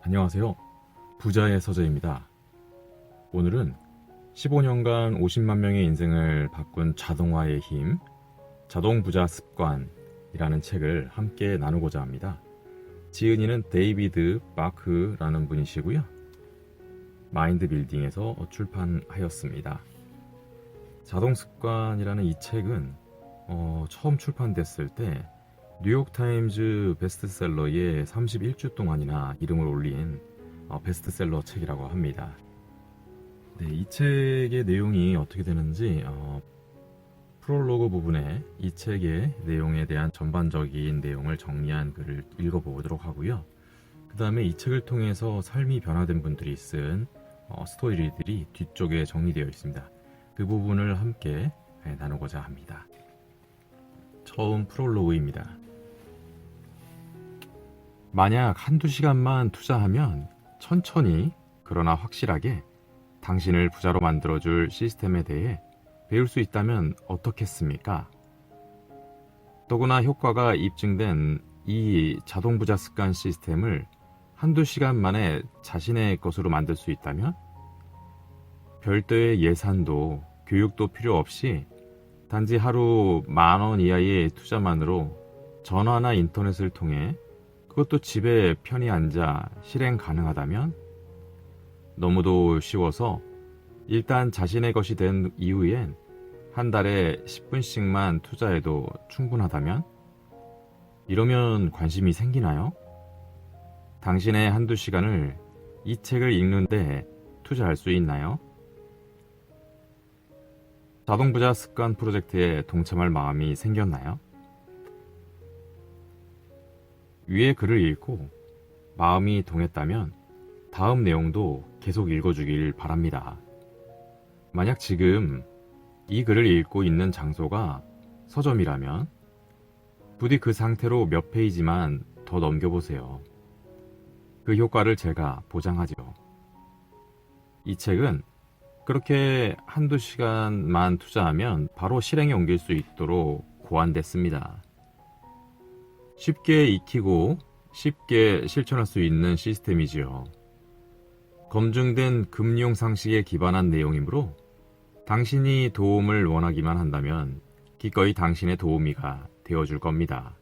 안녕하세요. 부자의 서재입니다. 오늘은 15년간 50만 명의 인생을 바꾼 자동화의 힘, 자동부자 습관이라는 책을 함께 나누고자 합니다. 지은이는 데이비드 마크라는 분이시고요. 마인드 빌딩에서 출판하였습니다. 자동습관이라는 이 책은 처음 출판됐을 때 뉴욕타임즈 베스트셀러에 31주 동안이나 이름을 올린 베스트셀러 책이라고 합니다. 네, 이 책의 내용이 어떻게 되는지 프롤로그 부분에 이 책의 내용에 대한 전반적인 내용을 정리한 글을 읽어보도록 하고요. 그 다음에 이 책을 통해서 삶이 변화된 분들이 쓴 스토리들이 뒤쪽에 정리되어 있습니다. 그 부분을 함께 나누고자 합니다. 처음 프롤로그입니다. 만약 한두 시간만 투자하면 천천히 그러나 확실하게 당신을 부자로 만들어줄 시스템에 대해 배울 수 있다면 어떻겠습니까? 더구나 효과가 입증된 이 자동부자 습관 시스템을 한두 시간 만에 자신의 것으로 만들 수 있다면 별도의 예산도 교육도 필요 없이 단지 하루 10,000원 이하의 투자만으로 전화나 인터넷을 통해 그것도 집에 편히 앉아 실행 가능하다면 너무도 쉬워서 일단 자신의 것이 된 이후엔 한 달에 10분씩만 투자해도 충분하다면 이러면 관심이 생기나요? 당신의 한두 시간을 이 책을 읽는데 투자할 수 있나요? 자동부자 습관 프로젝트에 동참할 마음이 생겼나요? 위의 글을 읽고 마음이 동했다면 다음 내용도 계속 읽어주길 바랍니다. 만약 지금 이 글을 읽고 있는 장소가 서점이라면 부디 그 상태로 몇 페이지만 더 넘겨보세요. 그 효과를 제가 보장하죠. 이 책은 그렇게 한두 시간만 투자하면 바로 실행에 옮길 수 있도록 고안됐습니다. 쉽게 익히고 쉽게 실천할 수 있는 시스템이지요. 검증된 금융 상식에 기반한 내용이므로 당신이 도움을 원하기만 한다면 기꺼이 당신의 도우미가 되어줄 겁니다.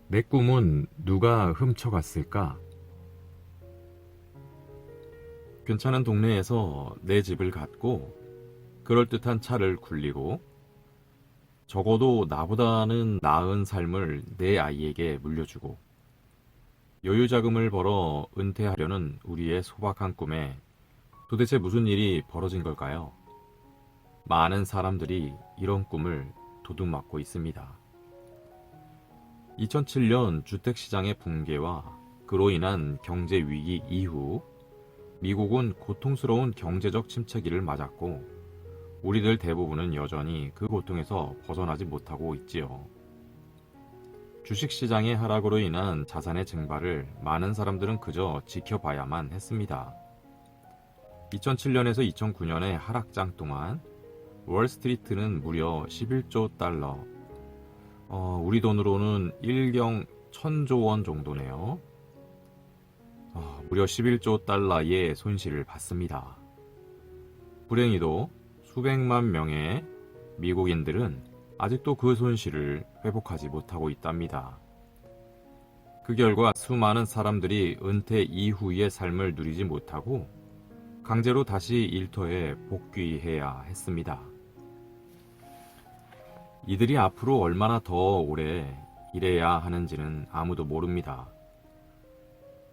내 꿈은 누가 훔쳐갔을까? 괜찮은 동네에서 내 집을 갖고 그럴듯한 차를 굴리고 적어도 나보다는 나은 삶을 내 아이에게 물려주고 여유 자금을 벌어 은퇴하려는 우리의 소박한 꿈에 도대체 무슨 일이 벌어진 걸까요? 많은 사람들이 이런 꿈을 도둑맞고 있습니다. 2007년 주택시장의 붕괴와 그로 인한 경제 위기 이후 미국은 고통스러운 경제적 침체기를 맞았고 우리들 대부분은 여전히 그 고통에서 벗어나지 못하고 있지요. 주식시장의 하락으로 인한 자산의 증발을 많은 사람들은 그저 지켜봐야만 했습니다. 2007년에서 2009년의 하락장 동안 월스트리트는 무려 11조 달러, 우리 돈으로는 1경 1000조 원 정도네요. 무려 11조 달러의 손실을 봤습니다. 불행히도 수백만 명의 미국인들은 아직도 그 손실을 회복하지 못하고 있답니다. 그 결과 수많은 사람들이 은퇴 이후의 삶을 누리지 못하고 강제로 다시 일터에 복귀해야 했습니다. 이들이 앞으로 얼마나 더 오래 일해야 하는지는 아무도 모릅니다.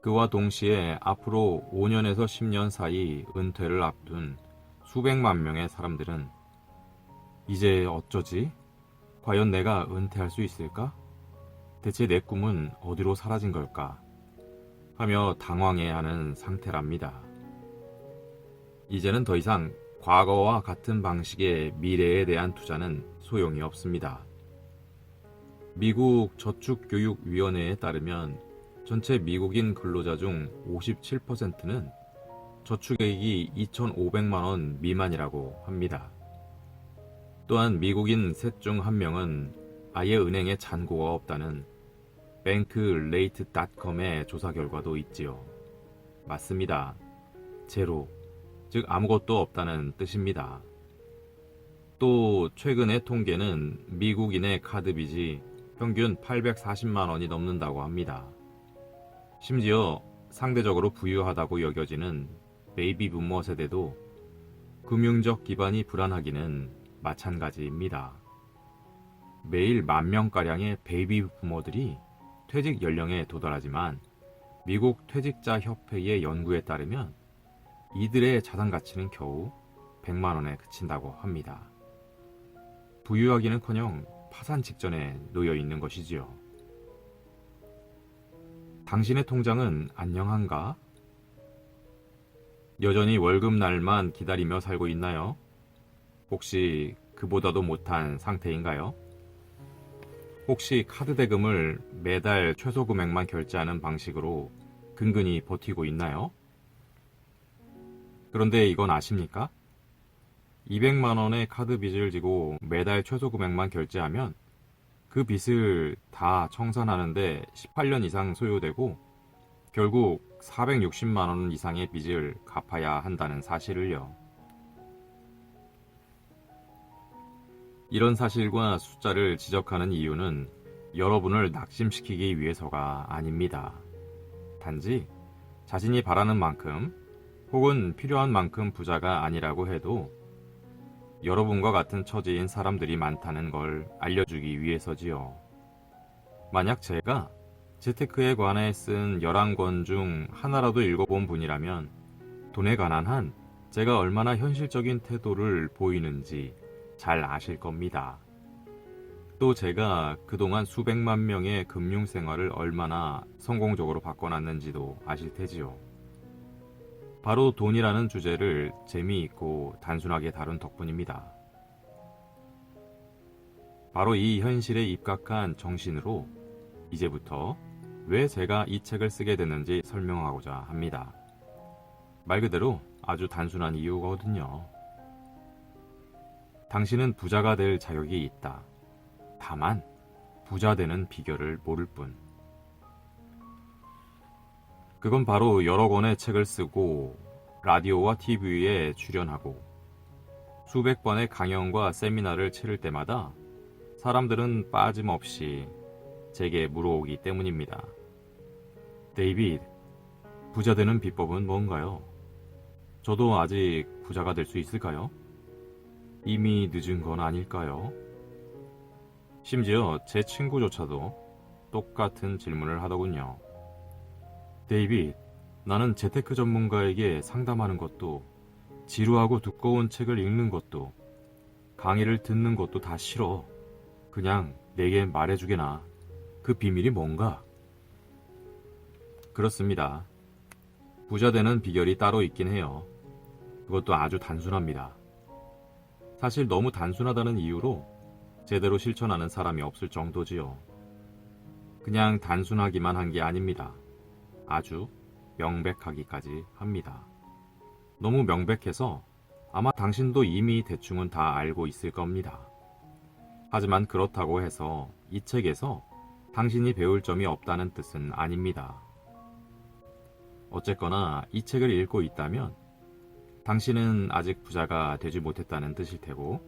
그와 동시에 앞으로 5년에서 10년 사이 은퇴를 앞둔 수백만 명의 사람들은 이제 어쩌지? 과연 내가 은퇴할 수 있을까? 대체 내 꿈은 어디로 사라진 걸까? 하며 당황해하는 상태랍니다. 이제는 더 이상 과거와 같은 방식의 미래에 대한 투자는 소용이 없습니다. 미국 저축교육위원회에 따르면 전체 미국인 근로자 중 57%는 저축액이 2,500만 원 미만이라고 합니다. 또한 미국인 셋 중 한 명은 아예 은행에 잔고가 없다는 bankrate.com의 조사 결과도 있지요. 맞습니다. 제로, 즉 아무것도 없다는 뜻입니다. 또 최근의 통계는 미국인의 카드 빚이 평균 840만 원이 넘는다고 합니다. 심지어 상대적으로 부유하다고 여겨지는 베이비 부머 세대도 금융적 기반이 불안하기는 마찬가지입니다. 매일 10,000명가량의 베이비 부머들이 퇴직 연령에 도달하지만 미국 퇴직자 협회의 연구에 따르면 이들의 자산 가치는 겨우 100만 원에 그친다고 합니다. 부유하기는커녕 파산 직전에 놓여 있는 것이지요. 당신의 통장은 안녕한가? 여전히 월급날만 기다리며 살고 있나요? 혹시 그보다도 못한 상태인가요? 혹시 카드 대금을 매달 최소 금액만 결제하는 방식으로 근근히 버티고 있나요? 그런데 이건 아십니까? 200만 원의 카드 빚을 지고 매달 최소 금액만 결제하면 그 빚을 다 청산하는데 18년 이상 소요되고 결국 460만 원 이상의 빚을 갚아야 한다는 사실을요. 이런 사실과 숫자를 지적하는 이유는 여러분을 낙심시키기 위해서가 아닙니다. 단지 자신이 바라는 만큼 혹은 필요한 만큼 부자가 아니라고 해도 여러분과 같은 처지인 사람들이 많다는 걸 알려주기 위해서지요. 만약 제가 재테크에 관해 쓴 11권 중 하나라도 읽어본 분이라면 돈에 관한 한 제가 얼마나 현실적인 태도를 보이는지 잘 아실 겁니다. 또 제가 그동안 수백만 명의 금융생활을 얼마나 성공적으로 바꿔놨는지도 아실 테지요. 바로 돈이라는 주제를 재미있고 단순하게 다룬 덕분입니다. 바로 이 현실에 입각한 정신으로 이제부터 왜 제가 이 책을 쓰게 됐는지 설명하고자 합니다. 말 그대로 아주 단순한 이유거든요. 당신은 부자가 될 자격이 있다. 다만 부자 되는 비결을 모를 뿐. 그건 바로 여러 권의 책을 쓰고 라디오와 TV에 출연하고 수백 번의 강연과 세미나를 치를 때마다 사람들은 빠짐없이 제게 물어오기 때문입니다. 데이빗, 부자 되는 비법은 뭔가요? 저도 아직 부자가 될 수 있을까요? 이미 늦은 건 아닐까요? 심지어 제 친구조차도 똑같은 질문을 하더군요. 데이빗, 나는 재테크 전문가에게 상담하는 것도 지루하고 두꺼운 책을 읽는 것도 강의를 듣는 것도 다 싫어. 그냥 내게 말해주게나. 그 비밀이 뭔가? 그렇습니다. 부자 되는 비결이 따로 있긴 해요. 그것도 아주 단순합니다. 사실 너무 단순하다는 이유로 제대로 실천하는 사람이 없을 정도지요. 그냥 단순하기만 한 게 아닙니다. 아주 명백하기까지 합니다. 너무 명백해서 아마 당신도 이미 대충은 다 알고 있을 겁니다. 하지만 그렇다고 해서 이 책에서 당신이 배울 점이 없다는 뜻은 아닙니다. 어쨌거나 이 책을 읽고 있다면 당신은 아직 부자가 되지 못했다는 뜻일 테고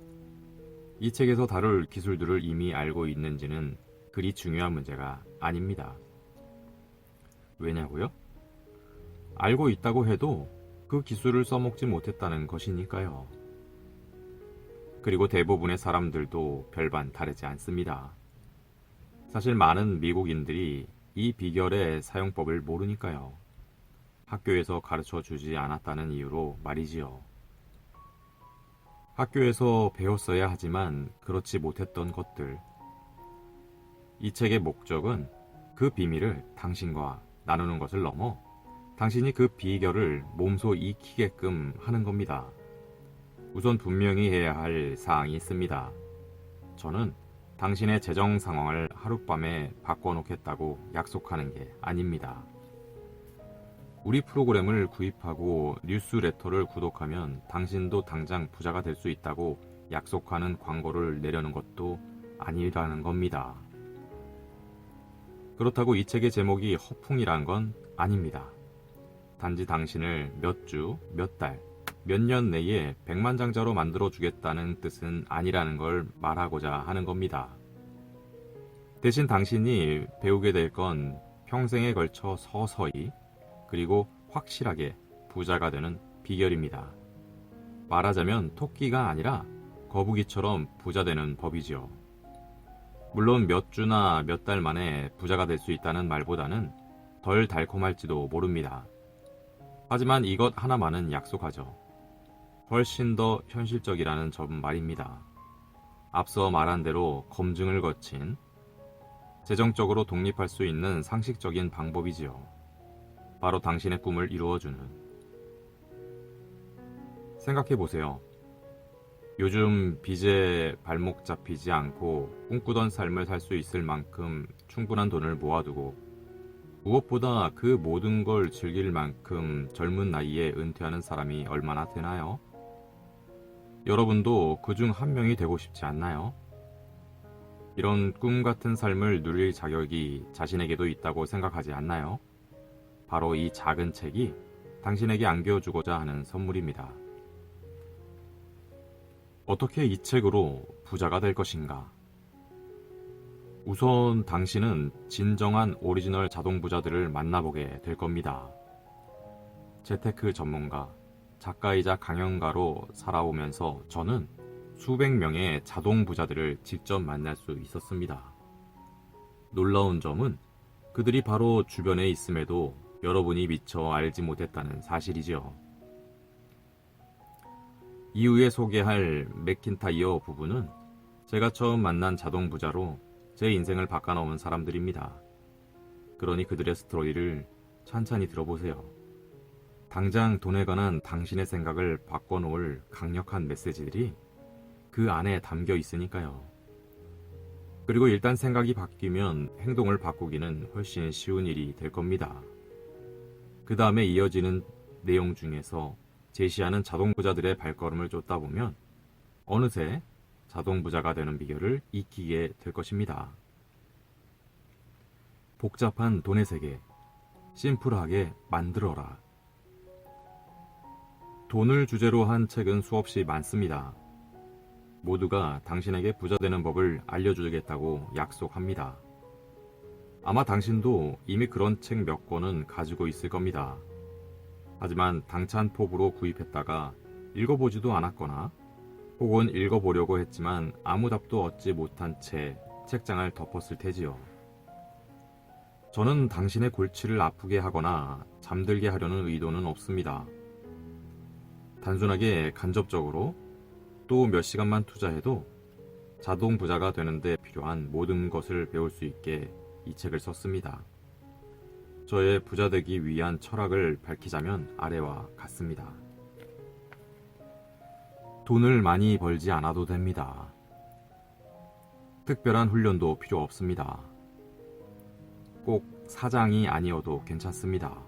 이 책에서 다룰 기술들을 이미 알고 있는지는 그리 중요한 문제가 아닙니다. 왜냐고요? 알고 있다고 해도 그 기술을 써먹지 못했다는 것이니까요. 그리고 대부분의 사람들도 별반 다르지 않습니다. 사실 많은 미국인들이 이 비결의 사용법을 모르니까요. 학교에서 가르쳐 주지 않았다는 이유로 말이지요. 학교에서 배웠어야 하지만 그렇지 못했던 것들. 이 책의 목적은 그 비밀을 당신과 나누는 것을 넘어 당신이 그 비결을 몸소 익히게끔 하는 겁니다. 우선 분명히 해야 할 사항이 있습니다. 저는 당신의 재정 상황을 하룻밤에 바꿔놓겠다고 약속하는 게 아닙니다. 우리 프로그램을 구입하고 뉴스레터를 구독하면 당신도 당장 부자가 될 수 있다고 약속하는 광고를 내려는 것도 아니라는 겁니다. 그렇다고 이 책의 제목이 허풍이란 건 아닙니다. 단지 당신을 몇 주, 몇 달, 몇 년 내에 백만장자로 만들어주겠다는 뜻은 아니라는 걸 말하고자 하는 겁니다. 대신 당신이 배우게 될 건 평생에 걸쳐 서서히 그리고 확실하게 부자가 되는 비결입니다. 말하자면 토끼가 아니라 거북이처럼 부자 되는 법이지요. 물론 몇 주나 몇 달 만에 부자가 될 수 있다는 말보다는 덜 달콤할지도 모릅니다. 하지만 이것 하나만은 약속하죠. 훨씬 더 현실적이라는 점 말입니다. 앞서 말한 대로 검증을 거친 재정적으로 독립할 수 있는 상식적인 방법이지요. 바로 당신의 꿈을 이루어주는. 생각해보세요. 요즘 빚에 발목 잡히지 않고 꿈꾸던 삶을 살 수 있을 만큼 충분한 돈을 모아두고 무엇보다 그 모든 걸 즐길 만큼 젊은 나이에 은퇴하는 사람이 얼마나 되나요? 여러분도 그중 한 명이 되고 싶지 않나요? 이런 꿈 같은 삶을 누릴 자격이 자신에게도 있다고 생각하지 않나요? 바로 이 작은 책이 당신에게 안겨주고자 하는 선물입니다. 어떻게 이 책으로 부자가 될 것인가? 우선 당신은 진정한 오리지널 자동 부자들을 만나보게 될 겁니다. 재테크 전문가, 작가이자 강연가로 살아오면서 저는 수백 명의 자동 부자들을 직접 만날 수 있었습니다. 놀라운 점은 그들이 바로 주변에 있음에도 여러분이 미처 알지 못했다는 사실이지요. 이후에 소개할 맥킨타이어 부부는 제가 처음 만난 자동 부자로 제 인생을 바꿔놓은 사람들입니다. 그러니 그들의 스토리를 찬찬히 들어보세요. 당장 돈에 관한 당신의 생각을 바꿔놓을 강력한 메시지들이 그 안에 담겨 있으니까요. 그리고 일단 생각이 바뀌면 행동을 바꾸기는 훨씬 쉬운 일이 될 겁니다. 그 다음에 이어지는 내용 중에서 제시하는 자동부자들의 발걸음을 쫓다 보면 어느새 자동부자가 되는 비결을 익히게 될 것입니다. 복잡한 돈의 세계, 심플하게 만들어라. 돈을 주제로 한 책은 수없이 많습니다. 모두가 당신에게 부자 되는 법을 알려주겠다고 약속합니다. 아마 당신도 이미 그런 책 몇 권은 가지고 있을 겁니다. 하지만 당찬법으로 구입했다가 읽어보지도 않았거나 혹은 읽어보려고 했지만 아무 답도 얻지 못한 채 책장을 덮었을 테지요. 저는 당신의 골치를 아프게 하거나 잠들게 하려는 의도는 없습니다. 단순하게 간접적으로 또 몇 시간만 투자해도 자동 부자가 되는데 필요한 모든 것을 배울 수 있게 이 책을 썼습니다. 저의 부자 되기 위한 철학을 밝히자면 아래와 같습니다. 돈을 많이 벌지 않아도 됩니다. 특별한 훈련도 필요 없습니다. 꼭 사장이 아니어도 괜찮습니다.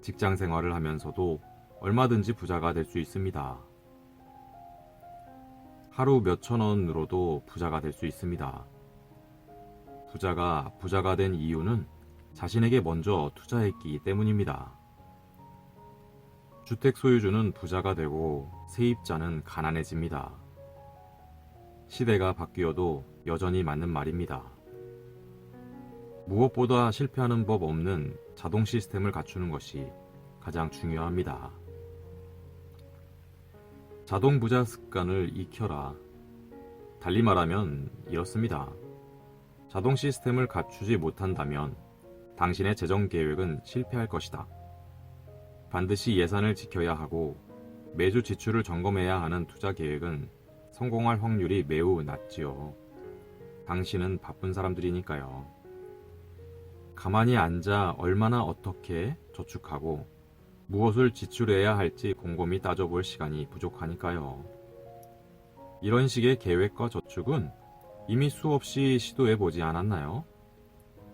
직장 생활을 하면서도 얼마든지 부자가 될 수 있습니다. 하루 몇천 원으로도 부자가 될 수 있습니다. 부자가 된 이유는 자신에게 먼저 투자했기 때문입니다. 주택 소유주는 부자가 되고 세입자는 가난해집니다. 시대가 바뀌어도 여전히 맞는 말입니다. 무엇보다 실패하는 법 없는 자동 시스템을 갖추는 것이 가장 중요합니다. 자동 부자 습관을 익혀라. 달리 말하면 이렇습니다. 자동 시스템을 갖추지 못한다면 당신의 재정 계획은 실패할 것이다. 반드시 예산을 지켜야 하고 매주 지출을 점검해야 하는 투자 계획은 성공할 확률이 매우 낮지요. 당신은 바쁜 사람들이니까요. 가만히 앉아 얼마나 어떻게 저축하고 무엇을 지출해야 할지 곰곰이 따져볼 시간이 부족하니까요. 이런 식의 계획과 저축은 이미 수없이 시도해보지 않았나요?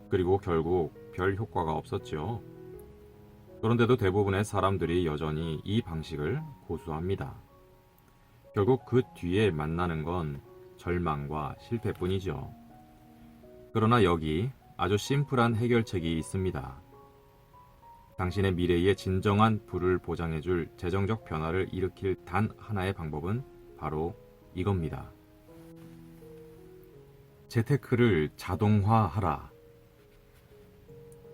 그리고 결국 별 효과가 없었죠. 그런데도 대부분의 사람들이 여전히 이 방식을 고수합니다. 결국 그 뒤에 만나는 건 절망과 실패뿐이죠. 그러나 여기 아주 심플한 해결책이 있습니다. 당신의 미래의 진정한 부를 보장해줄 재정적 변화를 일으킬 단 하나의 방법은 바로 이겁니다. 재테크를 자동화하라.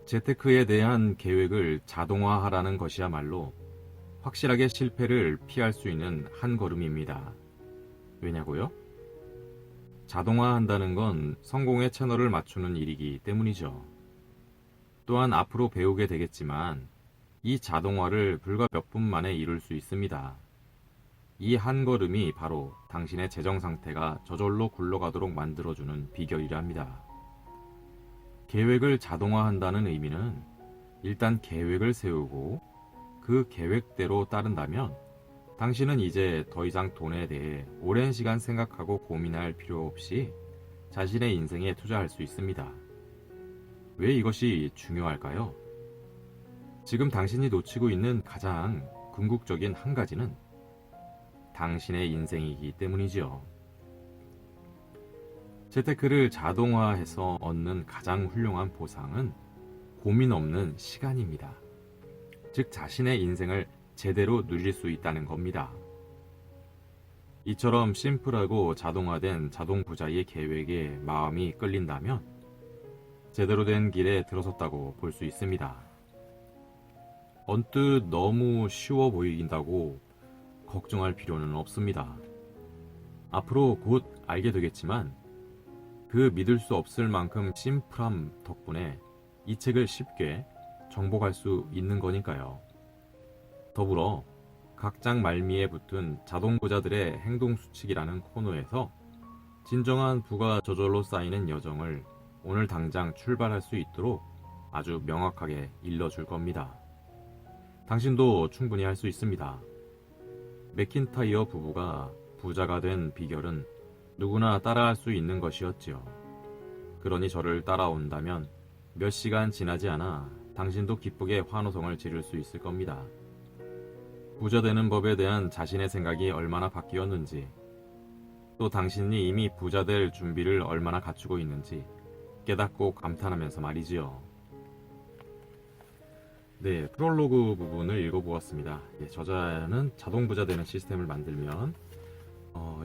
재테크에 대한 계획을 자동화하라는 것이야말로 확실하게 실패를 피할 수 있는 한 걸음입니다. 왜냐고요? 자동화한다는 건 성공의 채널을 맞추는 일이기 때문이죠. 또한 앞으로 배우게 되겠지만 이 자동화를 불과 몇 분 만에 이룰 수 있습니다. 이 한 걸음이 바로 당신의 재정 상태가 저절로 굴러가도록 만들어주는 비결이랍니다. 계획을 자동화한다는 의미는 일단 계획을 세우고 그 계획대로 따른다면 당신은 이제 더 이상 돈에 대해 오랜 시간 생각하고 고민할 필요 없이 자신의 인생에 투자할 수 있습니다. 왜 이것이 중요할까요? 지금 당신이 놓치고 있는 가장 궁극적인 한 가지는 당신의 인생이기 때문이지요. 재테크를 자동화해서 얻는 가장 훌륭한 보상은 고민 없는 시간입니다. 즉 자신의 인생을 제대로 누릴 수 있다는 겁니다. 이처럼 심플하고 자동화된 자동부자의 계획에 마음이 끌린다면 제대로 된 길에 들어섰다고 볼 수 있습니다. 언뜻 너무 쉬워 보인다고 걱정할 필요는 없습니다. 앞으로 곧 알게 되겠지만 그 믿을 수 없을 만큼 심플함 덕분에 이 책을 쉽게 정복할 수 있는 거니까요. 더불어 각 장 말미에 붙은 자동부자들의 행동수칙이라는 코너에서 진정한 부가 저절로 쌓이는 여정을 오늘 당장 출발할 수 있도록 아주 명확하게 일러줄 겁니다. 당신도 충분히 할 수 있습니다. 맥킨타이어 부부가 부자가 된 비결은 누구나 따라할 수 있는 것이었지요. 그러니 저를 따라온다면 몇 시간 지나지 않아 당신도 기쁘게 환호성을 지를 수 있을 겁니다. 부자 되는 법에 대한 자신의 생각이 얼마나 바뀌었는지, 또 당신이 이미 부자 될 준비를 얼마나 갖추고 있는지 깨닫고 감탄하면서 말이지요. 네, 프롤로그 부분을 읽어보았습니다. 저자는 자동부자 되는 시스템을 만들면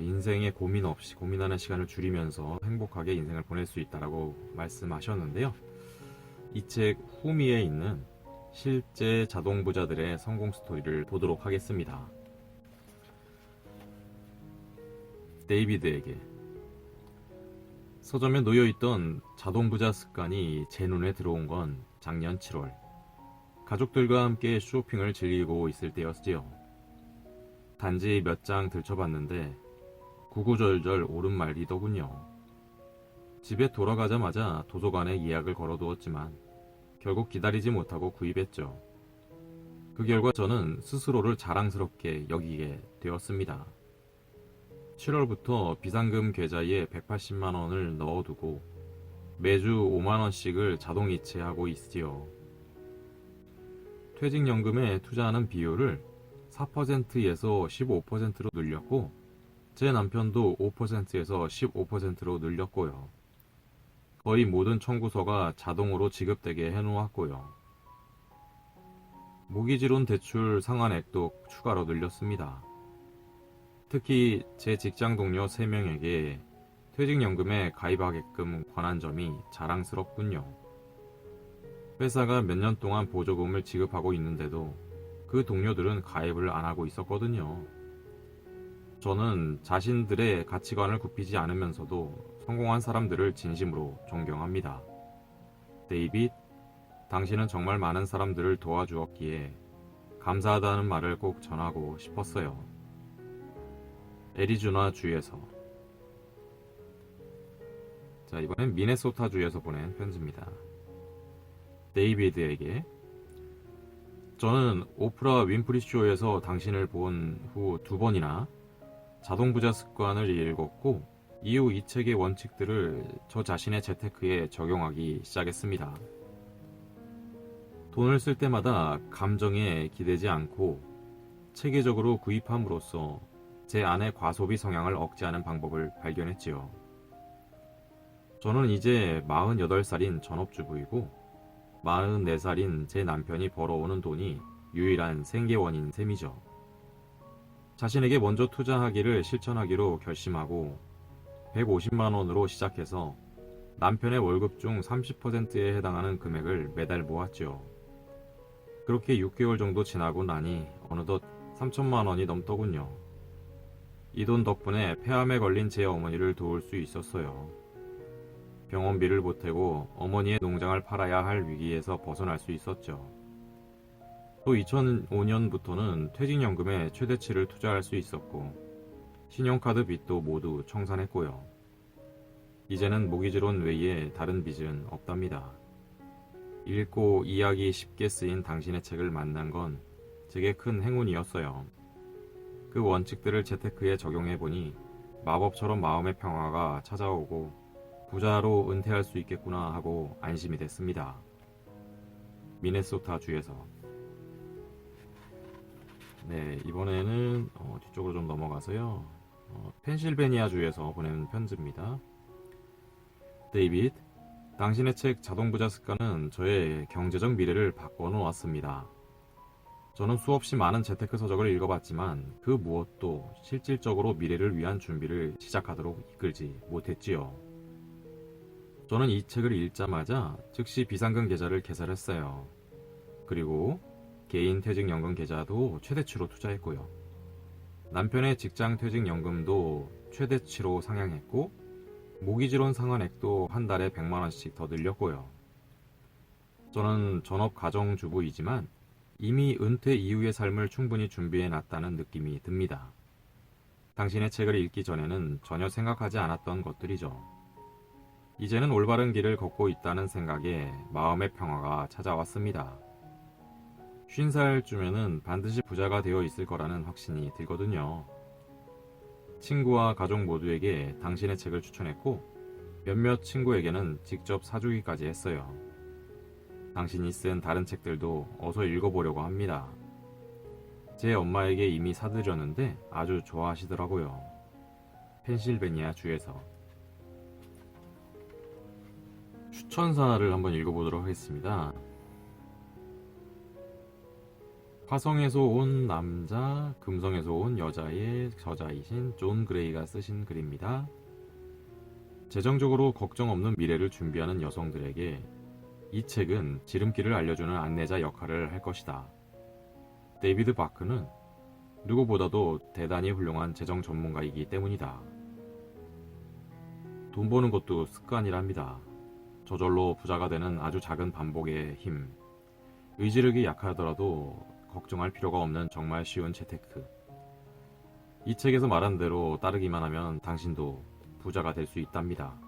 인생에 고민 없이 고민하는 시간을 줄이면서 행복하게 인생을 보낼 수 있다라고 말씀하셨는데요. 이 책 후미에 있는 실제 자동부자들의 성공 스토리를 보도록 하겠습니다. 데이비드에게 서점에 놓여있던 자동부자 습관이 제 눈에 들어온 건 작년 7월 가족들과 함께 쇼핑을 즐기고 있을 때였지요. 단지 몇 장 들춰봤는데 구구절절 오른말이더군요. 집에 돌아가자마자 도서관에 예약을 걸어두었지만 결국 기다리지 못하고 구입했죠. 그 결과 저는 스스로를 자랑스럽게 여기게 되었습니다. 7월부터 비상금 계좌에 180만 원을 넣어두고 매주 5만 원씩을 자동 이체하고 있지요. 퇴직연금에 투자하는 비율을 4%에서 15%로 늘렸고 제 남편도 5%에서 15%로 늘렸고요. 거의 모든 청구서가 자동으로 지급되게 해놓았고요. 모기지론 대출 상환액도 추가로 늘렸습니다. 특히 제 직장 동료 3명에게 퇴직연금에 가입하게끔 권한 점이 자랑스럽군요. 회사가 몇 년 동안 보조금을 지급하고 있는데도 그 동료들은 가입을 안 하고 있었거든요. 저는 자신들의 가치관을 굽히지 않으면서도 성공한 사람들을 진심으로 존경합니다. 데이빗, 당신은 정말 많은 사람들을 도와주었기에 감사하다는 말을 꼭 전하고 싶었어요. 애리조나 주에서. 자, 이번엔 미네소타 주에서 보낸 편지입니다. 데이비드에게 저는 오프라 윈프리 쇼에서 당신을 본 후 2번이나 자동부자 습관을 읽었고 이후 이 책의 원칙들을 저 자신의 재테크에 적용하기 시작했습니다. 돈을 쓸 때마다 감정에 기대지 않고 체계적으로 구입함으로써 제 안의 과소비 성향을 억제하는 방법을 발견했지요. 저는 이제 48살인 전업주부이고 44살인 제 남편이 벌어오는 돈이 유일한 생계원인 셈이죠. 자신에게 먼저 투자하기를 실천하기로 결심하고 150만 원으로 시작해서 남편의 월급 중 30%에 해당하는 금액을 매달 모았죠. 그렇게 6개월 정도 지나고 나니 어느덧 3천만 원이 넘더군요. 이 돈 덕분에 폐암에 걸린 제 어머니를 도울 수 있었어요. 병원비를 보태고 어머니의 농장을 팔아야 할 위기에서 벗어날 수 있었죠. 또 2005년부터는 퇴직연금에 최대치를 투자할 수 있었고 신용카드 빚도 모두 청산했고요. 이제는 모기지론 외에 다른 빚은 없답니다. 읽고 이해하기 쉽게 쓰인 당신의 책을 만난 건 제게 큰 행운이었어요. 그 원칙들을 재테크에 적용해보니 마법처럼 마음의 평화가 찾아오고 부자로 은퇴할 수 있겠구나 하고 안심이 됐습니다. 미네소타 주에서. 네, 이번에는 뒤쪽으로 좀 넘어가서요. 펜실베니아 주에서 보낸 편지입니다. 데이빗, 당신의 책 자동부자 습관은 저의 경제적 미래를 바꿔놓았습니다. 저는 수없이 많은 재테크 서적을 읽어봤지만 그 무엇도 실질적으로 미래를 위한 준비를 시작하도록 이끌지 못했지요. 저는 이 책을 읽자마자 즉시 비상금 계좌를 개설했어요. 그리고 개인 퇴직연금 계좌도 최대치로 투자했고요. 남편의 직장 퇴직연금도 최대치로 상향했고 모기지론 상환액도 한 달에 100만 원씩 더 늘렸고요. 저는 전업 가정주부이지만 이미 은퇴 이후의 삶을 충분히 준비해놨다는 느낌이 듭니다. 당신의 책을 읽기 전에는 전혀 생각하지 않았던 것들이죠. 이제는 올바른 길을 걷고 있다는 생각에 마음의 평화가 찾아왔습니다. 50살쯤에는 반드시 부자가 되어 있을 거라는 확신이 들거든요. 친구와 가족 모두에게 당신의 책을 추천했고 몇몇 친구에게는 직접 사주기까지 했어요. 당신이 쓴 다른 책들도 어서 읽어보려고 합니다. 제 엄마에게 이미 사드렸는데 아주 좋아하시더라고요. 펜실베니아 주에서. 추천사를 한번 읽어보도록 하겠습니다. 화성에서 온 남자, 금성에서 온 여자의 저자이신 존 그레이가 쓰신 글입니다. 재정적으로 걱정 없는 미래를 준비하는 여성들에게 이 책은 지름길을 알려주는 안내자 역할을 할 것이다. 데이비드 바크는 누구보다도 대단히 훌륭한 재정 전문가이기 때문이다. 돈 버는 것도 습관이랍니다. 저절로 부자가 되는 아주 작은 반복의 힘. 의지력이 약하더라도 걱정할 필요가 없는 정말 쉬운 재테크. 이 책에서 말한 대로 따르기만 하면 당신도 부자가 될 수 있답니다.